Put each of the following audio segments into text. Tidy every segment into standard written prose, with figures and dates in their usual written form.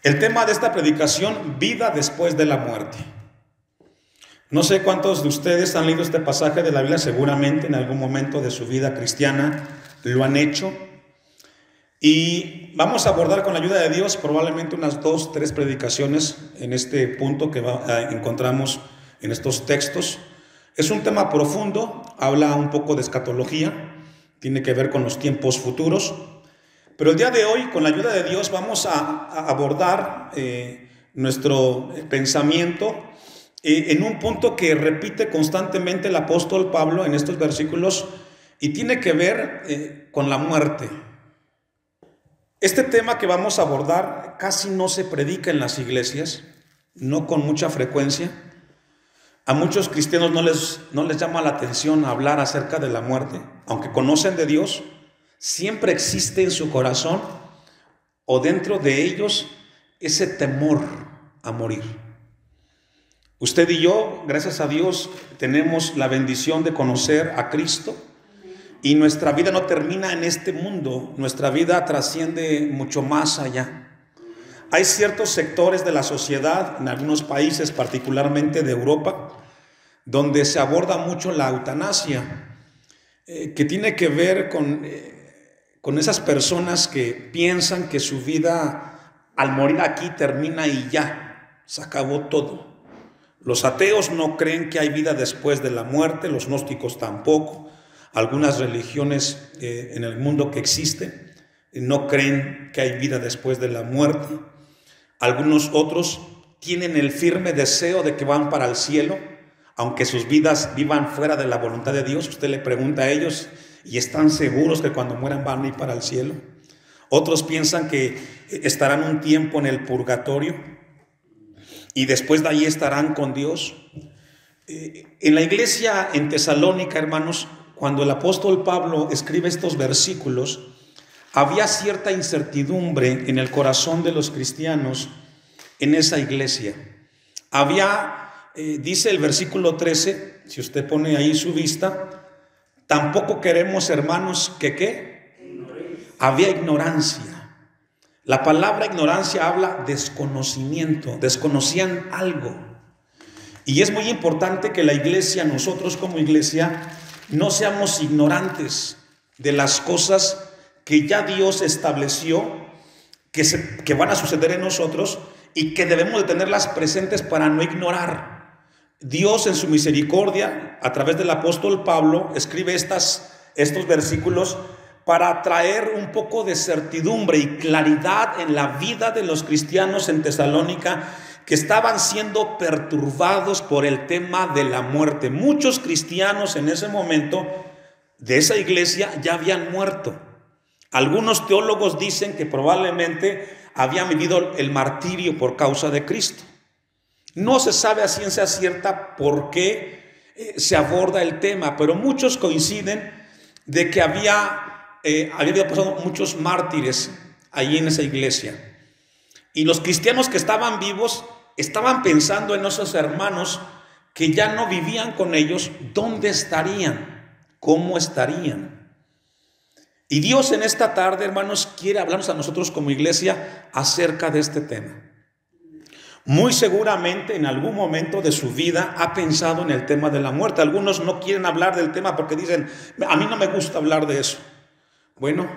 El tema de esta predicación: vida después de la muerte. No sé cuántos de ustedes han leído este pasaje de la Biblia, seguramente en algún momento de su vida cristiana lo han hecho. Y vamos a abordar con la ayuda de Dios probablemente unas 2, 3 predicaciones en este punto que encontramos en estos textos. Es un tema profundo, habla un poco de escatología, tiene que ver con los tiempos futuros. Pero el día de hoy, con la ayuda de Dios, vamos a abordar nuestro pensamiento en un punto que repite constantemente el apóstol Pablo en estos versículos, y tiene que ver con la muerte. Este tema que vamos a abordar casi no se predica en las iglesias, no con mucha frecuencia. A muchos cristianos no les llama la atención hablar acerca de la muerte, aunque conocen de Dios. Siempre existe en su corazón o dentro de ellos ese temor a morir. Usted y yo, gracias a Dios, tenemos la bendición de conocer a Cristo, y nuestra vida no termina en este mundo, nuestra vida trasciende mucho más allá. Hay ciertos sectores de la sociedad, en algunos países, particularmente de Europa, donde se aborda mucho la eutanasia, que tiene que ver con esas personas que piensan que su vida al morir aquí termina y ya, se acabó todo. Los ateos no creen que hay vida después de la muerte, los gnósticos tampoco. Algunas religiones en el mundo que existen no creen que hay vida después de la muerte. Algunos otros tienen el firme deseo de que van para el cielo, aunque sus vidas vivan fuera de la voluntad de Dios. Usted le pregunta a ellos y están seguros que cuando mueran van a ir para el cielo. Otros piensan que estarán un tiempo en el purgatorio y después de ahí estarán con Dios. En la iglesia en Tesalónica, hermanos, cuando el apóstol Pablo escribe estos versículos, había cierta incertidumbre en el corazón de los cristianos en esa iglesia. Dice el versículo 13, si usted pone ahí su vista: tampoco queremos, hermanos, que ¿qué? Había ignorancia. La palabra ignorancia habla desconocimiento, desconocían algo. Y es muy importante que la iglesia, nosotros como iglesia, no seamos ignorantes de las cosas que ya Dios estableció que van a suceder en nosotros y que debemos de tenerlas presentes para no ignorar. Dios, en su misericordia, a través del apóstol Pablo, escribe estos versículos para traer un poco de certidumbre y claridad en la vida de los cristianos en Tesalónica, que estaban siendo perturbados por el tema de la muerte. Muchos cristianos en ese momento de esa iglesia ya habían muerto. Algunos teólogos dicen que probablemente habían vivido el martirio por causa de Cristo. No se sabe a ciencia cierta por qué se aborda el tema, pero muchos coinciden de que había pasado muchos mártires allí en esa iglesia. Y los cristianos que estaban vivos estaban pensando en esos hermanos que ya no vivían con ellos. ¿Dónde estarían? ¿Cómo estarían? Y Dios en esta tarde, hermanos, quiere hablarnos a nosotros como iglesia acerca de este tema. Muy seguramente en algún momento de su vida ha pensado en el tema de la muerte. Algunos no quieren hablar del tema porque dicen: a mí no me gusta hablar de eso. Bueno,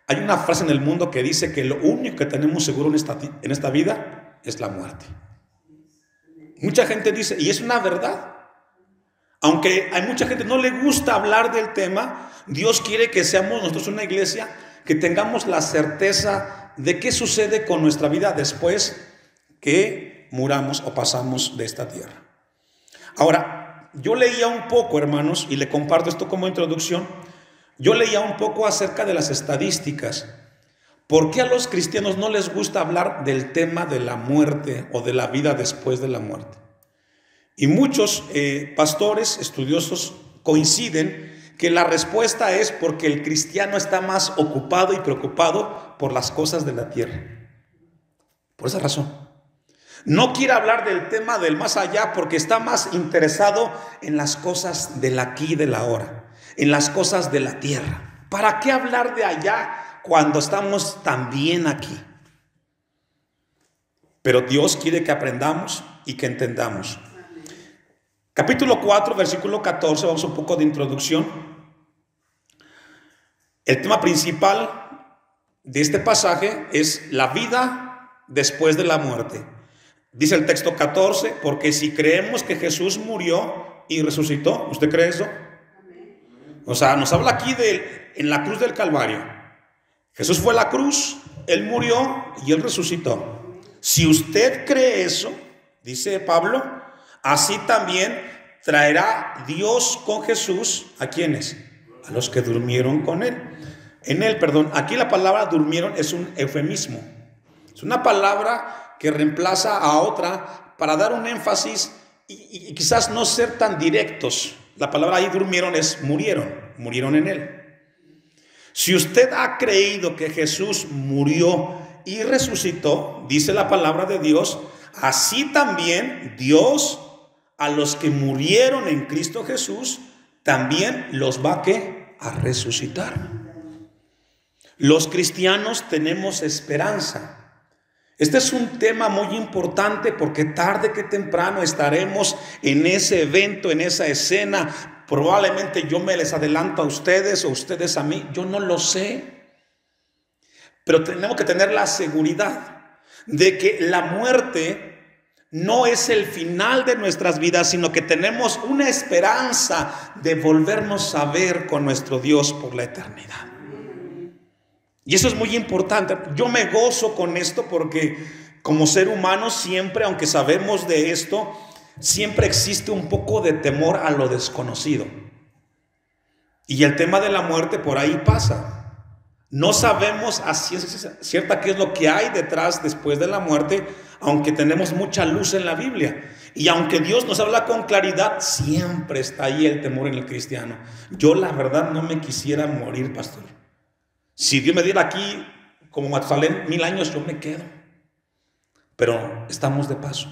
hay una frase en el mundo que dice que lo único que tenemos seguro en esta vida es la muerte. Mucha gente dice, y es una verdad. Aunque hay mucha gente que no le gusta hablar del tema, Dios quiere que seamos nosotros una iglesia que tengamos la certeza de qué sucede con nuestra vida después que muramos o pasamos de esta tierra. Ahora, yo leía un poco, hermanos, y le comparto esto como introducción. Yo leía un poco acerca de las estadísticas. ¿Por qué a los cristianos no les gusta hablar del tema de la muerte o de la vida después de la muerte? Y muchos pastores estudiosos coinciden que la respuesta es porque el cristiano está más ocupado y preocupado por las cosas de la tierra. Por esa razón. No quiere hablar del tema del más allá porque está más interesado en las cosas del aquí y del ahora, en las cosas de la tierra. ¿Para qué hablar de allá cuando estamos tan bien aquí? pero Dios quiere que aprendamos y que entendamos. Capítulo 4, versículo 14, vamos a un poco de introducción. El tema principal de este pasaje es la vida después de la muerte. Dice el texto 14, porque si creemos que Jesús murió y resucitó, ¿usted cree eso? O sea, nos habla aquí en la cruz del Calvario. Jesús fue a la cruz, Él murió y Él resucitó. Si usted cree eso, dice Pablo, así también traerá Dios con Jesús, ¿a quiénes? A los que durmieron con Él. En Él, perdón, aquí la palabra durmieron es un eufemismo. Es una palabra que reemplaza a otra para dar un énfasis y quizás no ser tan directos. La palabra ahí durmieron es murieron en Él. Si usted ha creído que Jesús murió y resucitó, dice la palabra de Dios, así también Dios a los que murieron en Cristo Jesús, también los va a resucitar. Los cristianos tenemos esperanza. Este es un tema muy importante porque tarde que temprano estaremos en ese evento, en esa escena. Probablemente yo me les adelanto a ustedes o ustedes a mí, yo no lo sé. Pero tenemos que tener la seguridad de que la muerte no es el final de nuestras vidas, sino que tenemos una esperanza de volvernos a ver con nuestro Dios por la eternidad. Y eso es muy importante. Yo me gozo con esto porque como ser humano siempre, aunque sabemos de esto, siempre existe un poco de temor a lo desconocido. Y el tema de la muerte por ahí pasa. No sabemos a ciencia cierta qué es lo que hay detrás después de la muerte, aunque tenemos mucha luz en la Biblia. Y aunque Dios nos habla con claridad, siempre está ahí el temor en el cristiano. Yo la verdad no me quisiera morir, pastor. Si Dios me diera aquí como Matusalén 1000 años, yo me quedo. Pero estamos de paso.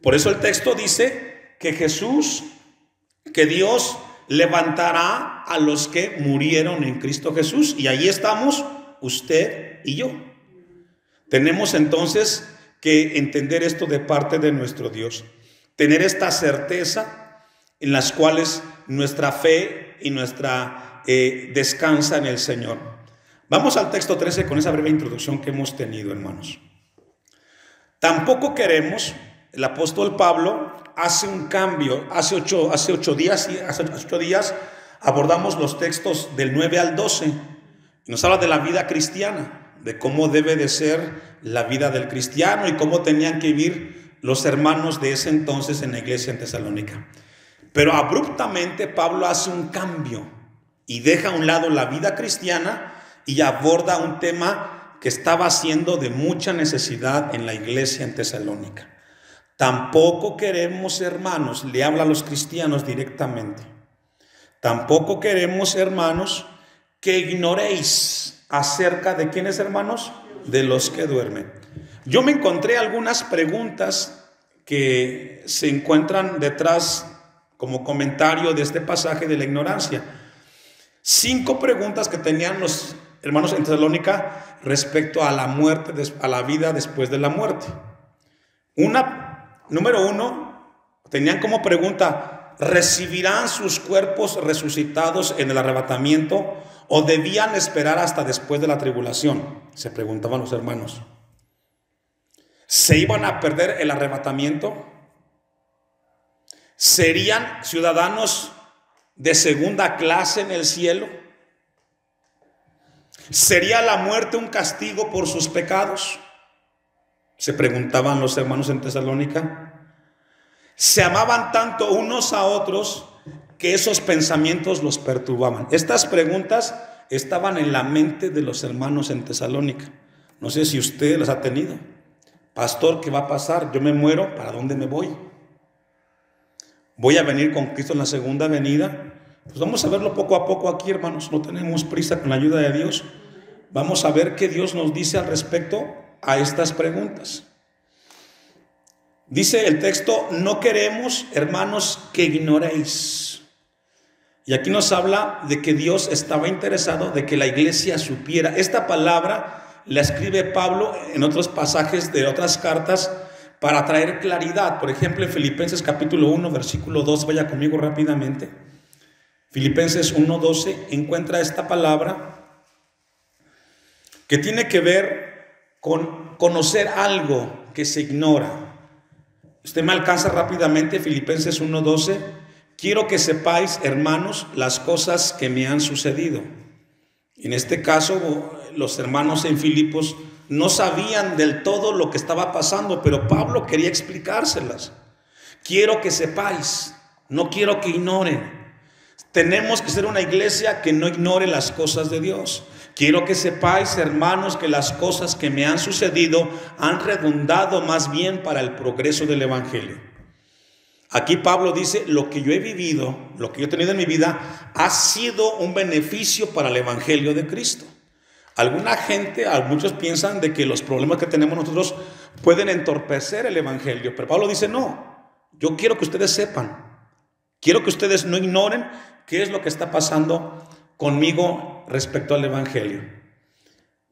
Por eso el texto dice que Dios levantará a los que murieron en Cristo Jesús. Y ahí estamos usted y yo. Tenemos entonces que entender esto de parte de nuestro Dios. Tener esta certeza en las cuales nuestra fe y nuestra descansa en el Señor. Vamos al texto 13 con esa breve introducción que hemos tenido, hermanos. Tampoco queremos, el apóstol Pablo hace un cambio. Hace ocho días abordamos los textos del 9 al 12 y nos habla de la vida cristiana, de cómo debe de ser la vida del cristiano y cómo tenían que vivir los hermanos de ese entonces en la iglesia en Tesalónica. Pero abruptamente Pablo hace un cambio y deja a un lado la vida cristiana y aborda un tema que estaba siendo de mucha necesidad en la iglesia en Tesalónica. Tampoco queremos, hermanos, le habla a los cristianos directamente. Tampoco queremos, hermanos, que ignoréis acerca de quiénes, hermanos, de los que duermen. Yo me encontré algunas preguntas que se encuentran detrás como comentario de este pasaje de la ignorancia. 5 preguntas que tenían los hermanos en Tesalónica respecto a la muerte, a la vida después de la muerte. Número 1, tenían como pregunta: ¿recibirán sus cuerpos resucitados en el arrebatamiento o debían esperar hasta después de la tribulación? Se preguntaban los hermanos. ¿Se iban a perder el arrebatamiento? ¿Serían ciudadanos de segunda clase en el cielo? ¿Sería la muerte un castigo por sus pecados? Se preguntaban los hermanos en Tesalónica. Se amaban tanto unos a otros que esos pensamientos los perturbaban. Estas preguntas estaban en la mente de los hermanos en Tesalónica. No sé si usted las ha tenido. Pastor, ¿qué va a pasar? Yo me muero, ¿para dónde me voy? ¿Voy a venir con Cristo en la segunda venida? Pues vamos a verlo poco a poco aquí, hermanos. No tenemos prisa, con la ayuda de Dios. Vamos a ver qué Dios nos dice al respecto a estas preguntas. Dice el texto: no queremos, hermanos, que ignoréis. Y aquí nos habla de que Dios estaba interesado de que la iglesia supiera. Esta palabra la escribe Pablo en otros pasajes de otras cartas para traer claridad. Por ejemplo, en Filipenses capítulo 1, versículo 2, vaya conmigo rápidamente. Filipenses 1:12 encuentra esta palabra que tiene que ver con conocer algo que se ignora. Usted me alcanza rápidamente, Filipenses 1:12. Quiero que sepáis, hermanos, las cosas que me han sucedido. En este caso, los hermanos en Filipos no sabían del todo lo que estaba pasando, pero Pablo quería explicárselas. Quiero que sepáis, no quiero que ignoren. Tenemos que ser una iglesia que no ignore las cosas de Dios. Quiero que sepáis, hermanos, que las cosas que me han sucedido han redundado más bien para el progreso del evangelio. Aquí Pablo dice, lo que yo he vivido, lo que yo he tenido en mi vida, ha sido un beneficio para el evangelio de Cristo. Muchos piensan de que los problemas que tenemos nosotros pueden entorpecer el evangelio, pero Pablo dice, no, yo quiero que ustedes sepan, quiero que ustedes no ignoren qué es lo que está pasando conmigo respecto al evangelio.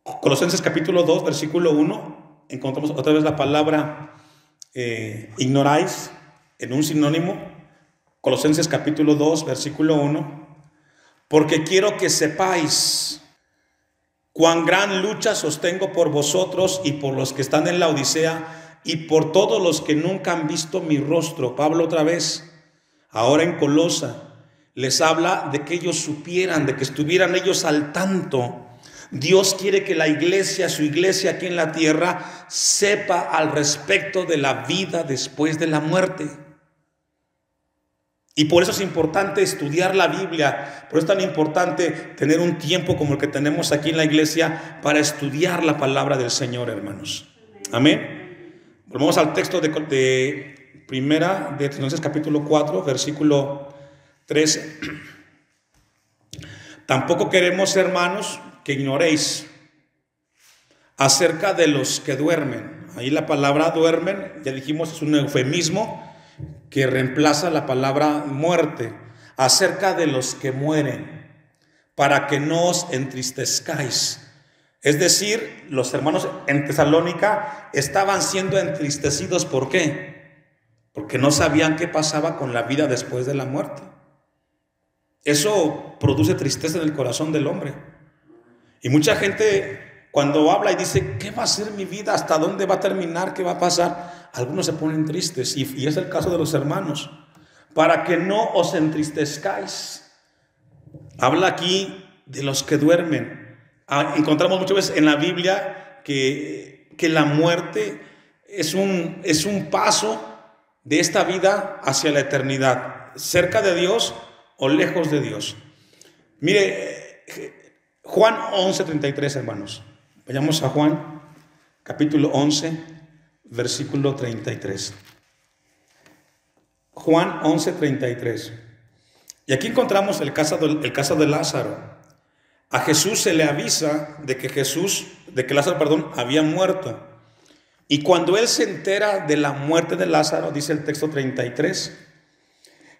Colosenses capítulo 2, versículo 1, encontramos otra vez la palabra ignoráis en un sinónimo. Colosenses capítulo 2, versículo 1, porque quiero que sepáis cuán gran lucha sostengo por vosotros y por los que están en la Odisea y por todos los que nunca han visto mi rostro. Pablo otra vez, ahora en Colosa, les habla de que ellos supieran, de que estuvieran ellos al tanto. Dios quiere que la iglesia, su iglesia aquí en la tierra, sepa al respecto de la vida después de la muerte. Y por eso es importante estudiar la Biblia, por eso es tan importante tener un tiempo como el que tenemos aquí en la iglesia para estudiar la palabra del Señor, hermanos. Amén. Volvemos al texto de Primera de Tesalonicenses capítulo 4, versículo 13. Tampoco queremos, hermanos, que ignoréis acerca de los que duermen. Ahí la palabra duermen, ya dijimos, es un eufemismo que reemplaza la palabra muerte. Acerca de los que mueren, para que no os entristezcáis. Es decir, los hermanos en Tesalónica estaban siendo entristecidos. ¿Por qué? Porque no sabían qué pasaba con la vida después de la muerte. Eso produce tristeza en el corazón del hombre. Y mucha gente cuando habla y dice, ¿qué va a ser mi vida? ¿Hasta dónde va a terminar? ¿Qué va a pasar? Algunos se ponen tristes y es el caso de los hermanos. Para que no os entristezcáis. Habla aquí de los que duermen. Encontramos muchas veces en la Biblia que la muerte es un paso de esta vida hacia la eternidad, cerca de Dios o lejos de Dios. Mire, Juan 11:33, hermanos. Vayamos a Juan, capítulo 11, versículo 33. Juan 11:33. Y aquí encontramos el caso de Lázaro. A Jesús se le avisa de que Lázaro, había muerto. Y cuando él se entera de la muerte de Lázaro, dice el texto 33,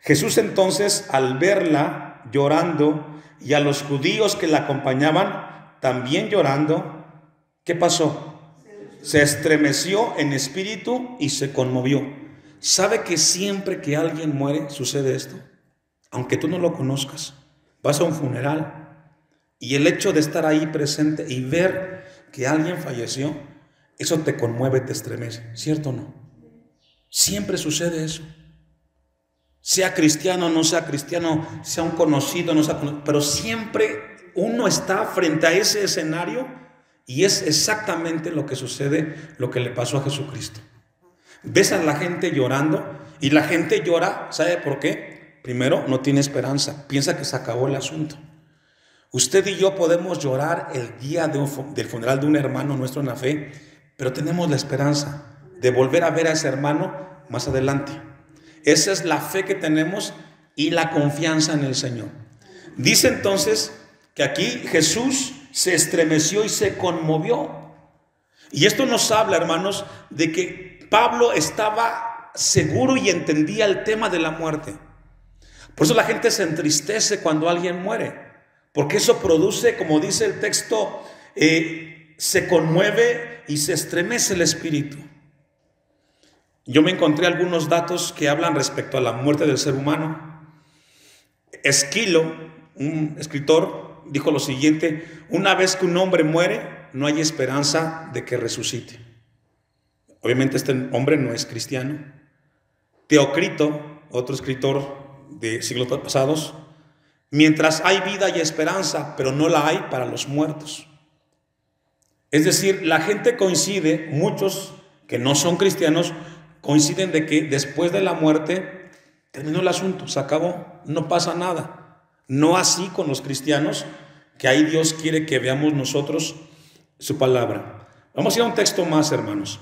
Jesús entonces, al verla llorando y a los judíos que la acompañaban también llorando, ¿qué pasó? Se estremeció en espíritu y se conmovió. ¿Sabe que siempre que alguien muere sucede esto? Aunque tú no lo conozcas, vas a un funeral y el hecho de estar ahí presente y ver que alguien falleció, eso te conmueve, te estremece, ¿cierto o no? Siempre sucede eso. Sea cristiano o no sea cristiano, sea un conocido o no sea conocido, pero siempre uno está frente a ese escenario y es exactamente lo que sucede, lo que le pasó a Jesucristo. Ves a la gente llorando y la gente llora, ¿sabe por qué? Primero, no tiene esperanza, piensa que se acabó el asunto. Usted y yo podemos llorar el día del funeral de un hermano nuestro en la fe, pero tenemos la esperanza de volver a ver a ese hermano más adelante. Esa es la fe que tenemos y la confianza en el Señor. Dice entonces que aquí Jesús se estremeció y se conmovió. Y esto nos habla, hermanos, de que Pablo estaba seguro y entendía el tema de la muerte. Por eso la gente se entristece cuando alguien muere, porque eso produce, como dice el texto, se conmueve y se estremece el espíritu. Yo me encontré algunos datos que hablan respecto a la muerte del ser humano. Esquilo, un escritor, dijo lo siguiente: una vez que un hombre muere, no hay esperanza de que resucite. Obviamente este hombre no es cristiano. Teócrito, otro escritor de siglos pasados: mientras hay vida y esperanza, pero no la hay para los muertos. Es decir, la gente coincide, muchos que no son cristianos, coinciden de que después de la muerte terminó el asunto, se acabó, no pasa nada. No así con los cristianos, que ahí Dios quiere que veamos nosotros su palabra. Vamos a ir a un texto más, hermanos.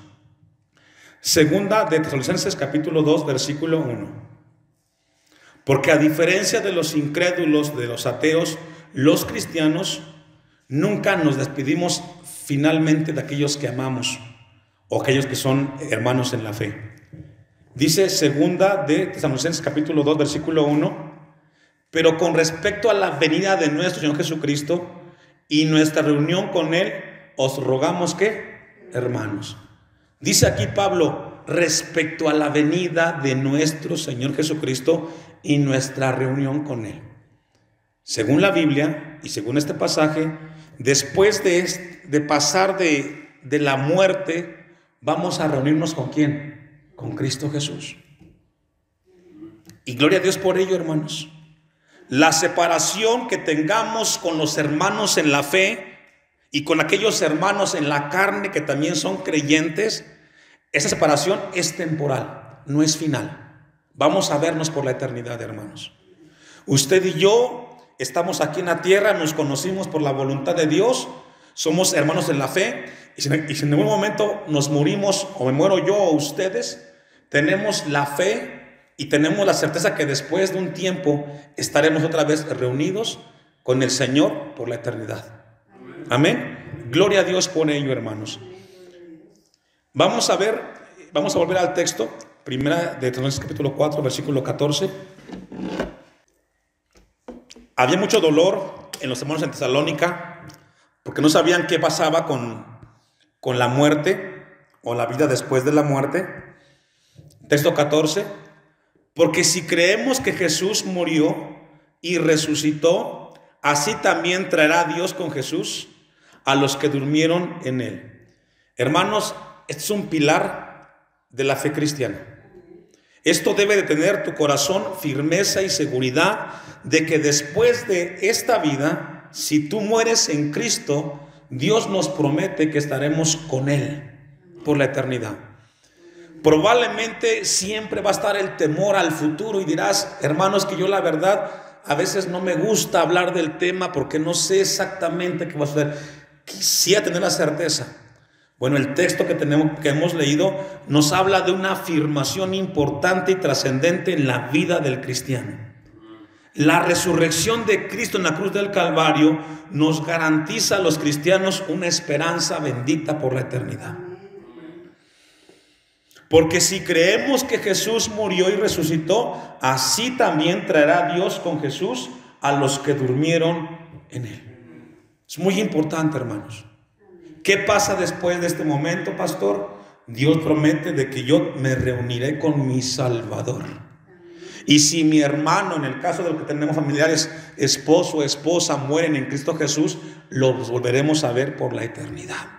Segunda de Tesalonicenses capítulo 2, versículo 1. Porque a diferencia de los incrédulos, de los ateos, los cristianos nunca nos despedimos finalmente de aquellos que amamos o aquellos que son hermanos en la fe. Dice segunda de Tesalonicenses capítulo 2, versículo 1: pero con respecto a la venida de nuestro Señor Jesucristo y nuestra reunión con Él, os rogamos que, hermanos. Dice aquí Pablo, respecto a la venida de nuestro Señor Jesucristo y nuestra reunión con Él. Según la Biblia y según este pasaje, después de pasar de la muerte, vamos a reunirnos ¿con quién? Con Cristo Jesús. Y gloria a Dios por ello, hermanos. La separación que tengamos con los hermanos en la fe y con aquellos hermanos en la carne que también son creyentes, esa separación es temporal, no es final. Vamos a vernos por la eternidad, hermanos. Usted y yo estamos aquí en la tierra, nos conocimos por la voluntad de Dios, somos hermanos en la fe, y si en algún momento nos morimos, o me muero yo o ustedes, tenemos la fe y tenemos la certeza que después de un tiempo estaremos otra vez reunidos con el Señor por la eternidad. Amén. Gloria a Dios por ello, hermanos. Vamos a volver al texto, primera de Tesalonicenses capítulo 4, versículo 14. Había mucho dolor en los hermanos en Tesalónica porque no sabían qué pasaba con la muerte o la vida después de la muerte. Texto 14: porque si creemos que Jesús murió y resucitó, así también traerá Dios con Jesús a los que durmieron en Él. Hermanos, este es un pilar de la fe cristiana. Esto debe de tener tu corazón firmeza y seguridad de que después de esta vida, si tú mueres en Cristo, Dios nos promete que estaremos con Él por la eternidad. Probablemente siempre va a estar el temor al futuro y dirás, hermanos, que yo la verdad a veces no me gusta hablar del tema porque no sé exactamente qué va a suceder. Quisiera tener la certeza. Bueno, el texto que hemos leído nos habla de una afirmación importante y trascendente en la vida del cristiano. La resurrección de Cristo en la cruz del Calvario nos garantiza a los cristianos una esperanza bendita por la eternidad. Porque si creemos que Jesús murió y resucitó, así también traerá Dios con Jesús a los que durmieron en Él. Es muy importante, hermanos. ¿Qué pasa después de este momento, pastor? Dios promete de que yo me reuniré con mi Salvador. Y si mi hermano, en el caso de los que tenemos familiares, esposo o esposa, mueren en Cristo Jesús, los volveremos a ver por la eternidad.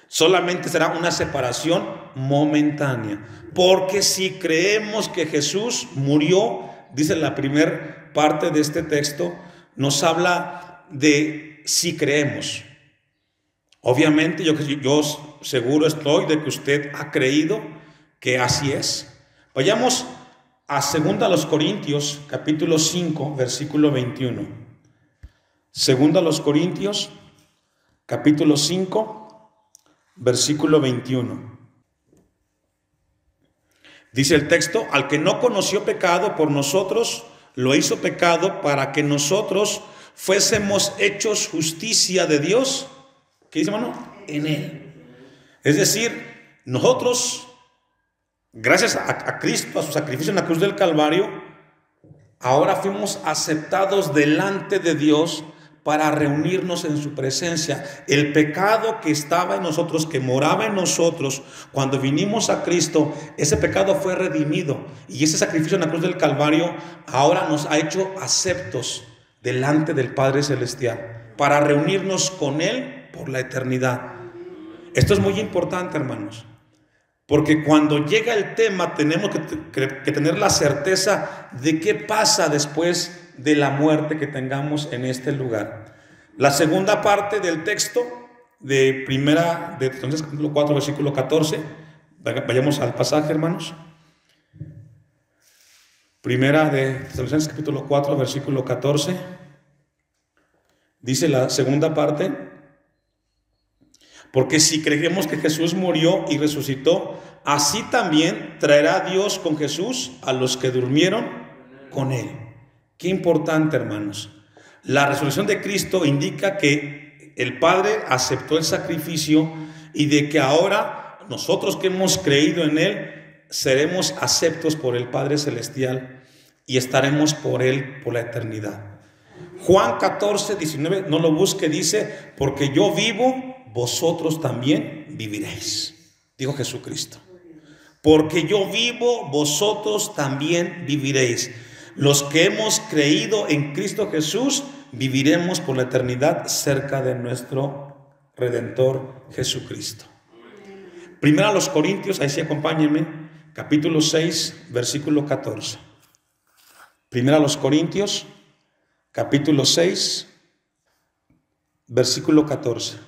Solamente será una separación momentánea. Porque si creemos que Jesús murió, dice la primera parte de este texto, nos habla de si creemos. Obviamente yo seguro estoy de que usted ha creído que así es. Vayamos a 2 Corintios capítulo 5 versículo 21. 2 Corintios capítulo 5 versículo 21. Dice el texto: al que no conoció pecado, por nosotros lo hizo pecado para que nosotros fuésemos hechos justicia de Dios. ¿Qué dice, hermano? En Él. Es decir, nosotros, gracias a Cristo, a su sacrificio en la cruz del Calvario, ahora fuimos aceptados delante de Dios para reunirnos en su presencia. El pecado que estaba en nosotros, que moraba en nosotros, cuando vinimos a Cristo, ese pecado fue redimido. Y ese sacrificio en la cruz del Calvario ahora nos ha hecho aceptos delante del Padre Celestial, para reunirnos con Él por la eternidad. Esto es muy importante, hermanos, porque cuando llega el tema tenemos que tener la certeza de qué pasa después de la muerte que tengamos en este lugar. La segunda parte del texto de Primera de Tesalonicenses capítulo 4 versículo 14, vayamos al pasaje, hermanos. Primera de Tesalonicenses capítulo 4 versículo 14, dice la segunda parte: porque si creemos que Jesús murió y resucitó, así también traerá Dios con Jesús a los que durmieron con Él. Qué importante, hermanos. La resurrección de Cristo indica que el Padre aceptó el sacrificio y de que ahora nosotros que hemos creído en Él seremos aceptos por el Padre Celestial y estaremos por Él por la eternidad. Juan 14, 19, no lo busque, dice: porque yo vivo, vosotros también viviréis. Dijo Jesucristo: porque yo vivo, vosotros también viviréis. Los que hemos creído en Cristo Jesús viviremos por la eternidad cerca de nuestro Redentor Jesucristo. Primera a los Corintios, ahí sí acompáñenme, capítulo 6, versículo 14. Primera a los Corintios, capítulo 6, versículo 14.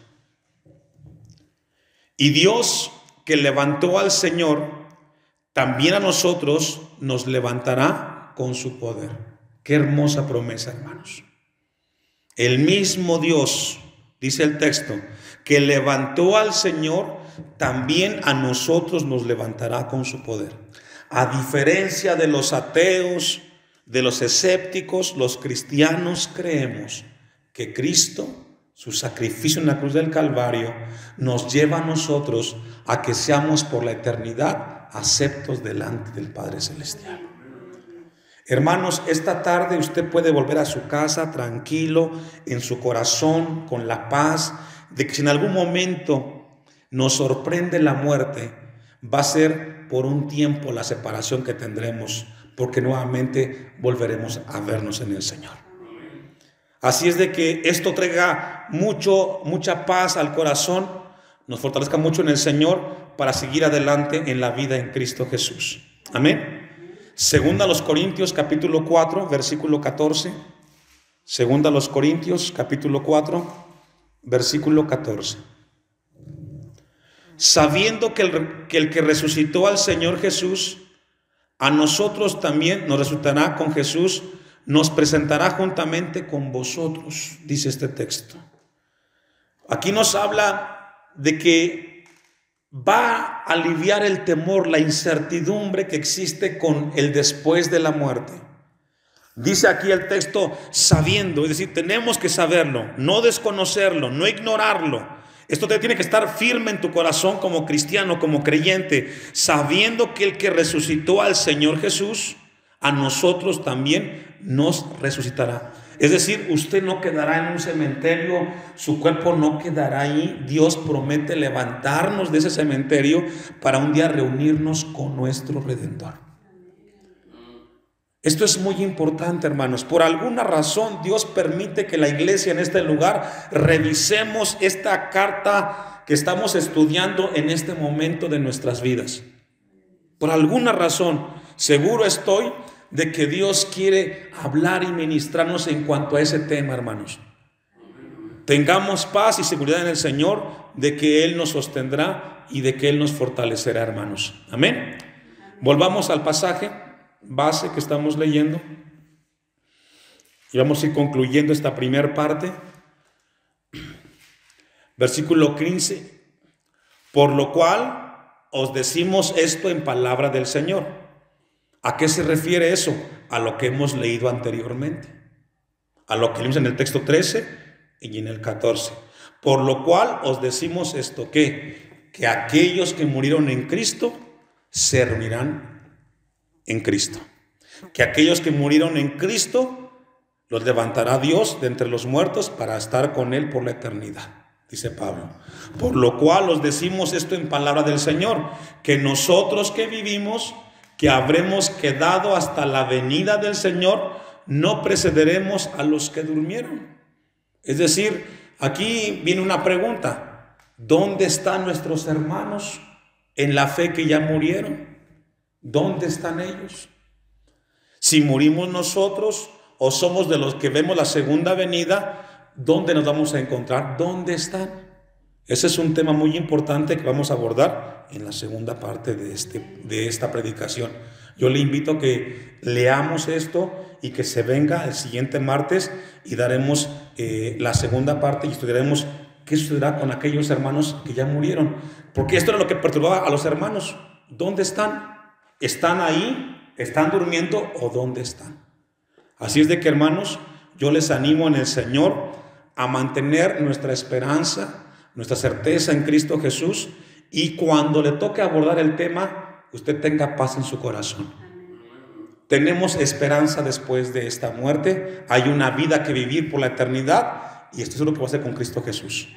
Y Dios, que levantó al Señor, también a nosotros nos levantará con su poder. Qué hermosa promesa, hermanos. El mismo Dios, dice el texto, que levantó al Señor, también a nosotros nos levantará con su poder. A diferencia de los ateos, de los escépticos, los cristianos creemos que Cristo, su sacrificio en la cruz del Calvario, nos lleva a nosotros a que seamos por la eternidad aceptos delante del Padre Celestial. Hermanos, esta tarde usted puede volver a su casa tranquilo, en su corazón, con la paz de que si en algún momento nos sorprende la muerte, va a ser por un tiempo la separación que tendremos, porque nuevamente volveremos a vernos en el Señor. Así es de que esto traiga mucha paz al corazón, nos fortalezca mucho en el Señor para seguir adelante en la vida en Cristo Jesús. Amén. Segunda a los Corintios capítulo 4 versículo 14. Segunda a los Corintios capítulo 4 versículo 14. Sabiendo que el que resucitó al Señor Jesús, a nosotros también nos resucitará con Jesús, nos presentará juntamente con vosotros, dice este texto. Aquí nos habla de que va a aliviar el temor, la incertidumbre que existe con el después de la muerte. Dice aquí el texto sabiendo, es decir, tenemos que saberlo, no desconocerlo, no ignorarlo. Esto tiene que estar firme en tu corazón como cristiano, como creyente, sabiendo que el que resucitó al Señor Jesús, a nosotros también nos resucitará. Es decir, usted no quedará en un cementerio, su cuerpo no quedará ahí. Dios promete levantarnos de ese cementerio para un día reunirnos con nuestro Redentor. Esto es muy importante, hermanos. Por alguna razón Dios permite que la iglesia en este lugar revisemos esta carta que estamos estudiando en este momento de nuestras vidas. Por alguna razón, seguro estoy de que Dios quiere hablar y ministrarnos en cuanto a ese tema, hermanos. Tengamos paz y seguridad en el Señor de que Él nos sostendrá y de que Él nos fortalecerá, hermanos. Amén. Volvamos al pasaje base que estamos leyendo y vamos a ir concluyendo esta primera parte. Versículo 15. Por lo cual os decimos esto en palabra del Señor. ¿A qué se refiere eso? A lo que hemos leído anteriormente, a lo que leímos en el texto 13 y en el 14. Por lo cual os decimos esto, que aquellos que murieron en Cristo se reunirán en Cristo. Que aquellos que murieron en Cristo Los levantará Dios de entre los muertos para estar con Él por la eternidad, dice Pablo. Por lo cual os decimos esto en palabra del Señor, que nosotros que vivimos, que habremos quedado hasta la venida del Señor, no precederemos a los que durmieron. Es decir, aquí viene una pregunta: ¿dónde están nuestros hermanos en la fe que ya murieron? ¿Dónde están ellos? Si morimos nosotros o somos de los que vemos la segunda venida, ¿dónde nos vamos a encontrar? ¿Dónde están? Ese es un tema muy importante que vamos a abordar en la segunda parte de esta predicación. Yo le invito a que leamos esto y que se venga el siguiente martes y daremos la segunda parte y estudiaremos qué sucederá con aquellos hermanos que ya murieron. Porque esto era lo que perturbaba a los hermanos. ¿Dónde están? ¿Están ahí? ¿Están durmiendo o dónde están? Así es de que, hermanos, yo les animo en el Señor a mantener nuestra esperanza, nuestra certeza en Cristo Jesús, y cuando le toque abordar el tema, usted tenga paz en su corazón. Tenemos esperanza después de esta muerte, hay una vida que vivir por la eternidad, y esto es lo que va a hacer con Cristo Jesús.